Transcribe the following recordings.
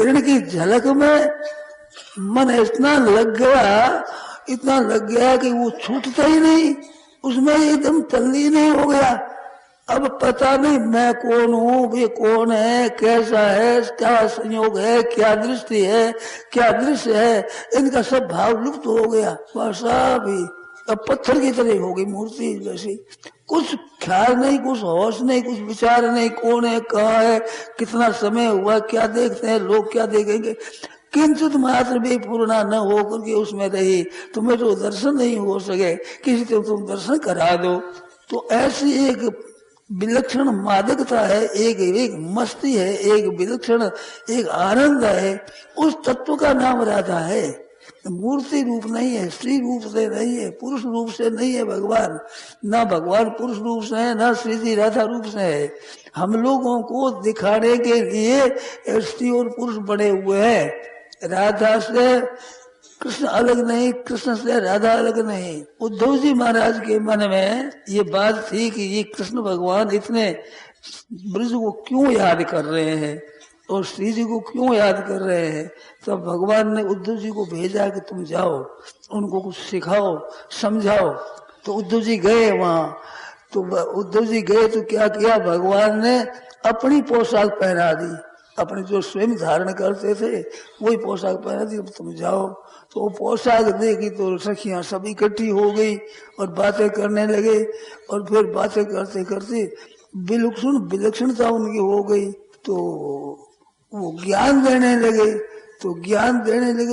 किरण की झलक में मन इतना लग गया कि वो छूटता ही नहीं, उसमें एकदम तल्लीन ही हो गया। अब पता नहीं मैं कौन हूँ, वे कौन है, कैसा है, क्या संयोग है, क्या दृष्टि है, क्या दृश्य है, इनका सब भाव लुप्त हो गया। वह सब ही अब पत्थर की तरह हो गई मूर्ति जैसी। कुछ ख्याल नहीं, कुछ होश नहीं, कुछ विचार नहीं, कौन है, कहाँ है, कितना समय हुआ, क्या देखते हैं लोग, क्या देखेंगे। किंचित मात्र भी पूर्णा न हो करके उसमें रही। तुम्हें तो दर्शन नहीं हो सके, किसी को तुम दर्शन करा दो। तो ऐसी एक विलक्षण मादकता है, एक मस्ती है, एक विलक्षण एक आनंद है। उस तत्व का नाम राधा है। मूर्ति रूप नहीं है, स्त्री रूप से नहीं है, पुरुष रूप से नहीं है भगवान। ना भगवान पुरुष रूप से है, ना श्री जी राधा रूप से है। हम लोगों को दिखाने के लिए स्त्री और पुरुष बने हुए हैं। राधा से कृष्ण अलग नहीं, कृष्ण से राधा अलग नहीं। उद्धव जी महाराज के मन में ये बात थी कि ये कृष्ण भगवान इतने ब्रज को क्यों याद कर रहे हैं और श्री जी को क्यों याद कर रहे हैं। तो भगवान ने उद्धव जी को भेजा कि तुम जाओ, उनको कुछ सिखाओ, समझाओ। तो उद्धव जी गए वहां। तो उद्धव जी गए तो क्या किया, भगवान ने अपनी पोशाक पहना दी, अपने जो स्वयं धारण करते थे वही पोशाक पहना दी। तुम जाओ। तो वो पोशाक देखी तो सखियां सब इकट्ठी हो गई और बातें करने लगे। और फिर बातें करते करते विलक्षणता उनकी हो गई। तो वो ज्ञान देने लगे।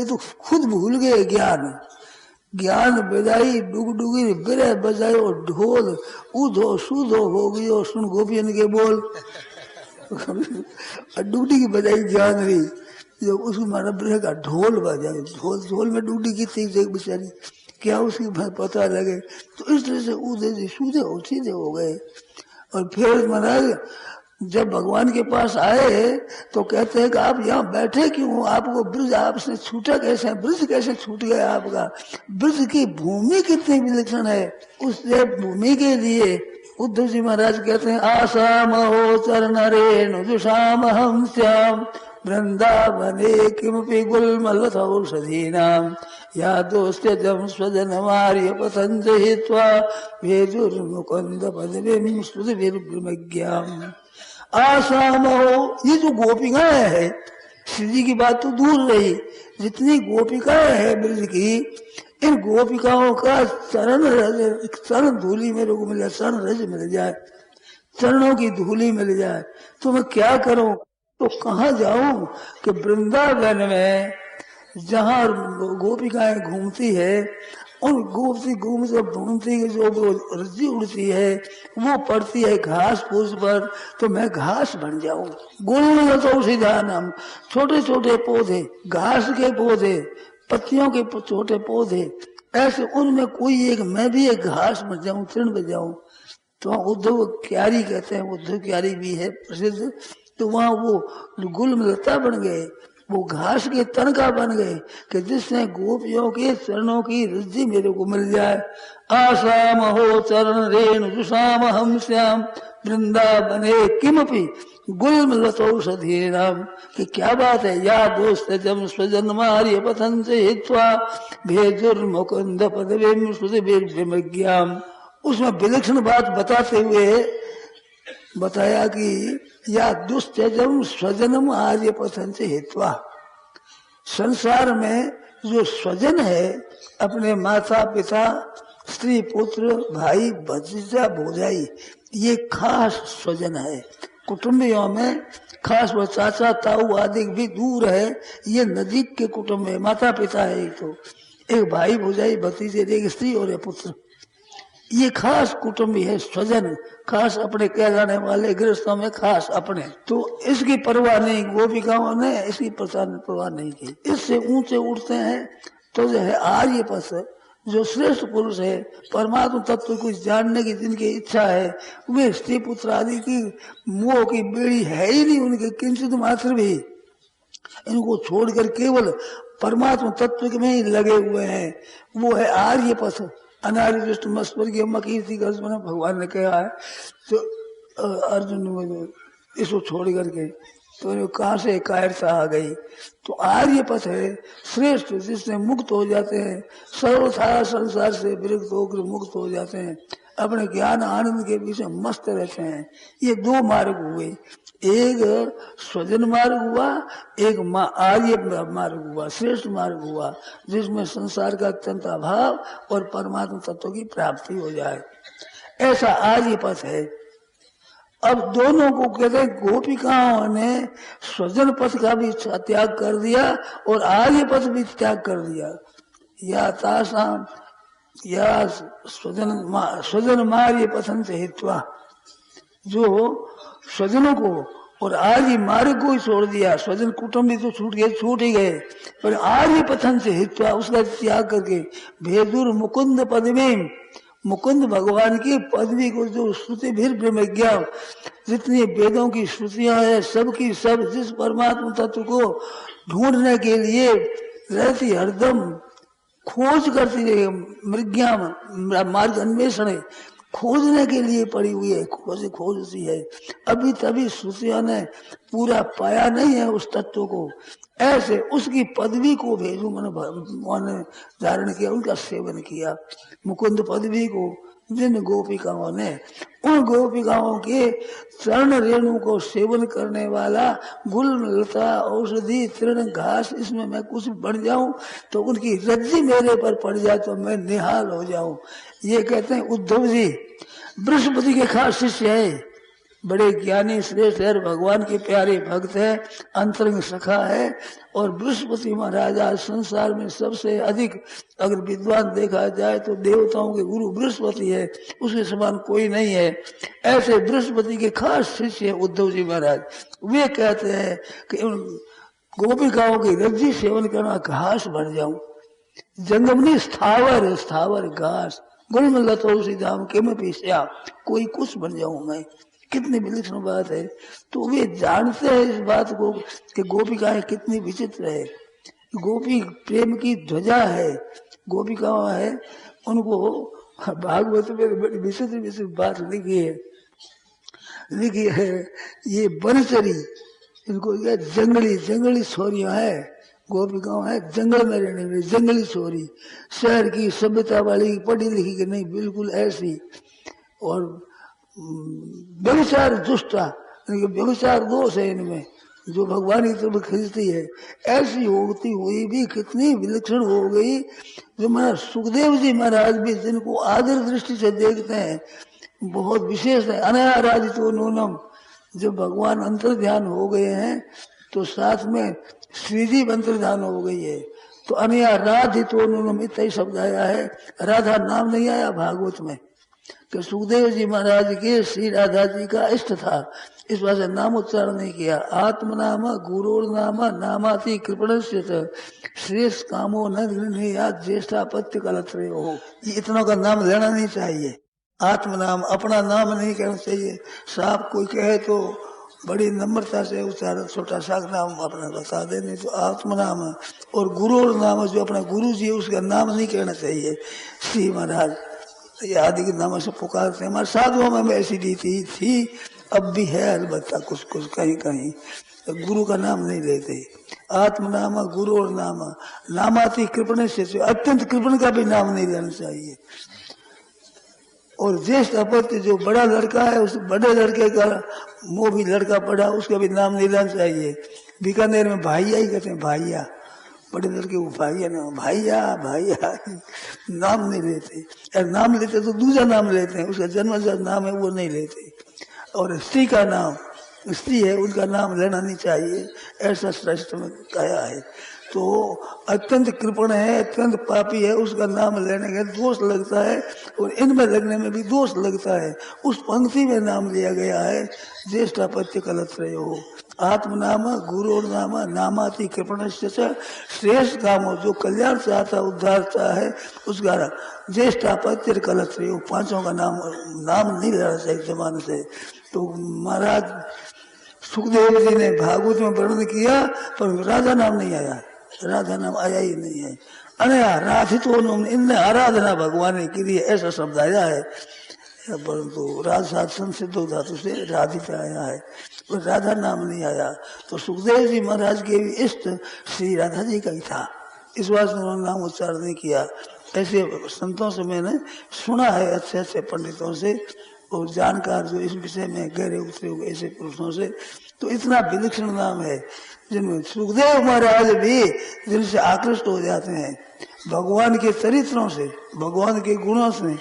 तो खुद भूल गए ज्ञान बजाई डुगडुगी बिरे बजाई और ढोल उधो सुधो हो गई और सुन गोपियन के बोल। डुगडी की बजाई ज्ञान रही, जो उसको माना ब्रह का ढोल बजाए, ढोल में डुगडी की थी बेचारी, क्या उसकी पता लगे। तो इस तरह से उधे सीधे हो गए। और फिर महाराज जब भगवान के पास आए तो कहते हैं कि आप यहाँ बैठे क्यों, आपको ब्रज आपसे छूटा कैसे, ब्रज कैसे छूट गया आपका। ब्रज की भूमि कितनी विलक्षण है, उस भूमि के लिए उद्धव जी महाराज कहते हैं आसाम हो चरण रेणु जुषाम हम श्याम वृंदावने किमपि गुल्मलौषधीनाम या दोस्त्यजम स्वजन मार्य पतंज हित्वा भेजुर्मुकुंद पदवीं स्तुतिभिर्ब्रह्मज्ञाम। आसाम हो, ये जो गोपिकाएं है, श्री जी की बात तो दूर रही, जितनी गोपिकाएं है ब्रज की, इन गोपिकाओं का चरण धूली मेरे को मिल जाए, चरण रज मिल जाए, चरणों की धूली मिल जाए तो मैं क्या करूं। तो कहाँ जाऊं कि वृंदावन में जहाँ गोपिकाएं घूमती है, उन गोपी घूमती ढूंढती जो रज्जी उड़ती है वो पड़ती है घास फूस पर, तो मैं घास बन जाऊं। गुण तो सीधा नाम, छोटे छोटे पौधे, घास के पौधे, पत्तियों के छोटे पौधे, ऐसे उनमें कोई एक मैं भी एक घास बन जाऊं, तृण बन जाऊं। तो वहाँ उद्धव क्यारी कहते हैं, उद्धव क्यारी भी है प्रसिद्ध। तो वहाँ वो गुलमलता बन गए, वो घास के तनका बन गए कि जिससे गोपियों के चरणों की रुचि मेरे को मिल जाए। आसाम हो चरण रेणु जुषाम हम श्याम वृंदावने किमपि गुल्मलतौषधीनाम। कि क्या बात है, या दोस्त जम स्वजन मार्य पतन से हित्वा भेजुर्मुकुंद पदवीं स्तुतिभिर्ब्रह्मज्ञाम। उसमें विलक्षण बात बताते हुए बताया कि या दुष्त्यजम स्वजनम आर्य पथन से हित्वा। संसार में जो स्वजन है, अपने माता पिता स्त्री पुत्र भाई भतीजा भौजाई, ये खास स्वजन है। कुटुंबियों में खास वो चाचा ताऊ आदि भी दूर है, ये नजीक के कुटुंब है। माता पिता है एक भाई भौजाई भतीजे, एक स्त्री और एक पुत्र, ये खास कुटुंबी है, स्वजन खास अपने कहलाने वाले गृहस्थों में खास अपने। तो इसकी परवाह नहीं, गोपिकाओं ने इसकी परवाह नहीं की। इससे ऊंचे उठते हैं तो जो है आर्य पथ, जो श्रेष्ठ पुरुष है, परमात्मा तत्व को जानने की जिनकी इच्छा है, वे स्त्री पुत्र आदि की मोह की बेड़ी है ही नहीं उनके किंचित मात्र भी। इनको छोड़कर केवल परमात्मा तत्व में ही लगे हुए हैं, वो है आर्य पथ। अनार्य दृष्ट मस्वर्गीय मकीर्ति भगवान ने कहा है। तो अर्जुन इसको छोड़ करके तो कहाँ से कायरता आ गई। तो आर्य पथ है श्रेष्ठ, जिससे मुक्त हो जाते हैं, सर्वथा संसार से विरक्त होकर मुक्त हो जाते हैं, अपने ज्ञान आनंद के पीछे मस्त रहते हैं। ये दो मार्ग हुए, एक स्वजन मार्ग हुआ, एक आर्य मार्ग हुआ, श्रेष्ठ मार्ग हुआ, जिसमें संसार का अत्यंत अभाव और परमात्मा तत्व की प्राप्ति हो जाए, ऐसा आर्य पथ है। अब दोनों को कहते हैं गोपिकाओं ने स्वजन पथ का भी त्याग कर दिया और आर्य पथ भी त्याग कर दिया। या तासाम या स्वजन मार्य पथन से हित्वा, जो स्वजनों को और आर्य मार्ग को ही छोड़ दिया, स्वजन कुटुंब भी तो छूट ही गए, पर आर्य पथन से हित्वा उसका त्याग करके भेदुर मुकुंद पदवीं, मुकुंद भगवान की पदवी को, जो श्रुति भीर ब्रह्मज्ञा, जितनी वेदों की श्रुतियां है सबकी सब जिस परमात्मा तत्व को ढूंढने के लिए रहती, हरदम खोज करती रही, मृज्ञा मार्ग अन्वेषण खोजने के लिए पड़ी हुई है, खोजती है। अभी तभी श्रुतियों ने पूरा पाया नहीं है उस तत्व को, ऐसे उसकी पदवी को भेजू मैंने धारण किया, उनका सेवन किया, मुकुंद पदवी को, जिन गोपिकाओं ने उन गोपिकाओं के चरण रेणु को सेवन करने वाला गुल लता औषधि तृण घास, इसमें मैं कुछ बन जाऊं तो उनकी रज्जी मेरे पर पड़ जाए तो मैं निहाल हो जाऊं। ये कहते हैं उद्धव जी, बृहस्पति के खास शिष्य है, बड़े ज्ञानी श्रेष्ठ है, भगवान के प्यारे भक्त है, अंतरंग सखा है। और बृहस्पति महाराज आज संसार में सबसे अधिक अगर विद्वान देखा जाए तो देवताओं के गुरु बृहस्पति है, उसके समान कोई नहीं है। ऐसे बृहस्पति के खास शिष्य है उद्धव जी महाराज। वे कहते हैं कि उन गोपिकाओं की रज्जी सेवन करना घास बन जाऊं, जंगमनी स्थावर स्थावर घास, गुलमल्ला तुलसी धाम के में पीछा कोई कुछ बन जाऊं मैं। कितनी विलक्षण बात है। तो वे जानते हैं इस बात को कि गोपिकाएं कितनी विचित्र है, गोपी प्रेम की ध्वजा है, गोपिकाओं है, उनको भागवत में बड़ी विचित्र विचित्र बात लिखी है। ये बनचरी, इनको जंगली जंगली छोरियां है, गोपिकाओं है जंगल में रहने वाली जंगली छोरी, शहर की सभ्यता वाली पढ़ी लिखी की नहीं, बिल्कुल ऐसी। और व्यभिचार दुष्टा, व्यभिचार दोष है इनमें, जो भगवान की तरफ खींचती है, ऐसी होती हुई भी कितनी विलक्षण हो गई। जो महाराज सुखदेव जी महाराज भी जिनको आदर दृष्टि से देखते हैं, बहुत विशेष है। अनाराधितो नूनम, जब भगवान अंतर ध्यान हो गए हैं तो साथ में श्रीजी अंतर ध्यान हो गई है, तो अनाराधितो नूनम इतना शब्द आया है, राधा नाम नहीं आया भागवत में। कि सुखदेव जी महाराज के श्री राधा जी का इष्ट था, इस वजह से नाम उच्चारण नहीं किया। आत्म नाम गुरुर नाम नामाति कृपणस्य श्रेष्ठ कामो न ज्येष्ठापत्य कलत्रय हो, ये इतना का नाम लेना नहीं चाहिए। आत्म नाम, अपना नाम नहीं कहना चाहिए। साफ कोई कहे तो बड़ी नम्रता से उच्चारण, छोटा सा नाम अपना बता दे, नहीं तो आत्म नाम और गुरुर नाम, जो अपना गुरु जी उसका नाम नहीं कहना चाहिए। श्री महाराज आदि के नाम से पुकारते हैं। हमारे साधुओं में ऐसी रीति थी, अब भी है अलबत्ता कुछ कुछ कहीं कहीं, गुरु का नाम नहीं लेते। आत्म नाम गुरु और नाम नामाति कृपण से, अत्यंत कृपण का भी नाम नहीं लेना चाहिए। और ज्येष्ठ अपत्य, जो बड़ा लड़का है उस बड़े लड़के का मुंह भी लड़का पड़ा, उसका भी नाम नहीं लेना चाहिए। बीकानेर में भाइया ही कहते हैं, भाइया, बड़े लड़के को भाइया ना, भाइया भाइया नाम नहीं लेते। और नाम लेते तो दूसरा नाम लेते हैं, उसका जन्मजात नाम है वो नहीं लेते। और स्त्री का नाम, स्त्री है उनका नाम लेना नहीं चाहिए, ऐसा शास्त्र में कहा है। तो अत्यंत कृपण है, अत्यंत पापी है, उसका नाम लेने का दोष लगता है, और इनमें लगने में भी दोष लगता है। उस पंक्ति में नाम लिया गया है, ज्येष्ठापत्य कलत्रय हो। आत्म नाम गुरु नाम नामाति कृपण से श्रेष्ठ काम, जो कल्याण चाहता उद्धार चाहता है उसका ज्येष्ठापत्य कलत्रय हो, पांचों का नाम नहीं लेना चाहिए जमाने से। तो महाराज सुखदेव जी ने भागवत में वर्णन किया, पर राधा नाम नहीं आया, राधा नाम आया ही नहीं है। अनया राधितो, इनने आराधना भगवान की दी, ऐसा शब्द आया है। परंतु राजशासन सिद्ध धातु से राधित आया है, और राधा नाम नहीं आया। तो सुखदेव जी महाराज के भी इष्ट श्री राधा जी का ही था, इस बात से उन्होंने नाम उच्चारण नहीं किया। ऐसे संतों से मैंने सुना है, अच्छे अच्छे पंडितों से और जानकार जो इस विषय में गहरे उतरे हुए ऐसे पुरुषों से। तो इतना विलक्षण नाम है जिनमें सुखदेव महाराज भी जिनसे आकृष्ट हो जाते हैं, भगवान के चरित्रों से, भगवान के गुणों से।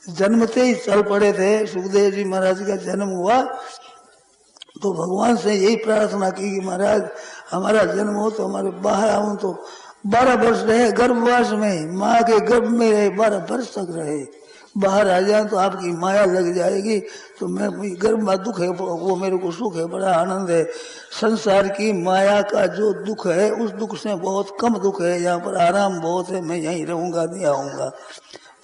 जन्मते ही चल पड़े थे। सुखदेव जी महाराज का जन्म हुआ तो भगवान से यही प्रार्थना की कि महाराज हमारा जन्म हो तो हमारे बाहर आऊं तो 12 वर्ष रहे गर्भवास में, माँ के गर्भ में रहे, 12 वर्ष तक रहे। बाहर आ जाए तो आपकी माया लग जाएगी, तो मैं गर्भ में दुख है वो मेरे को सुख है, बड़ा आनंद है। संसार की माया का जो दुख है उस दुख से बहुत कम दुख है, यहाँ पर आराम बहुत है, मैं यहीं रहूंगा, नहीं आऊंगा।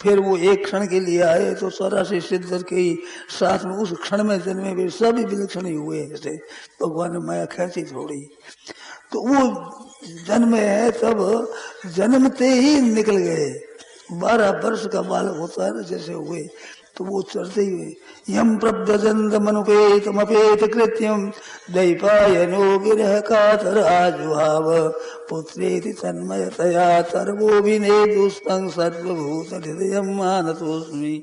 फिर वो एक क्षण के लिए आए तो 84 सिद्धर के ही साथ में उस क्षण में जन्मे वे सभी विलक्षण ही हुए। ऐसे भगवान ने माया खींची थोड़ी, तो वो जन्म है तब जन्मते ही निकल गए। 12 वर्ष का बालक होता है ना जैसे हुए, तो वो चलते ही हुए। यम प्रव्रजंत मनुपेतमपेत कृत्यम दैपायनो विरह कातर आजुहाव पुत्रेति तन्मयतया तरवो विनेदुस्तं सर्वभूत हृदयं मानतोऽस्मि।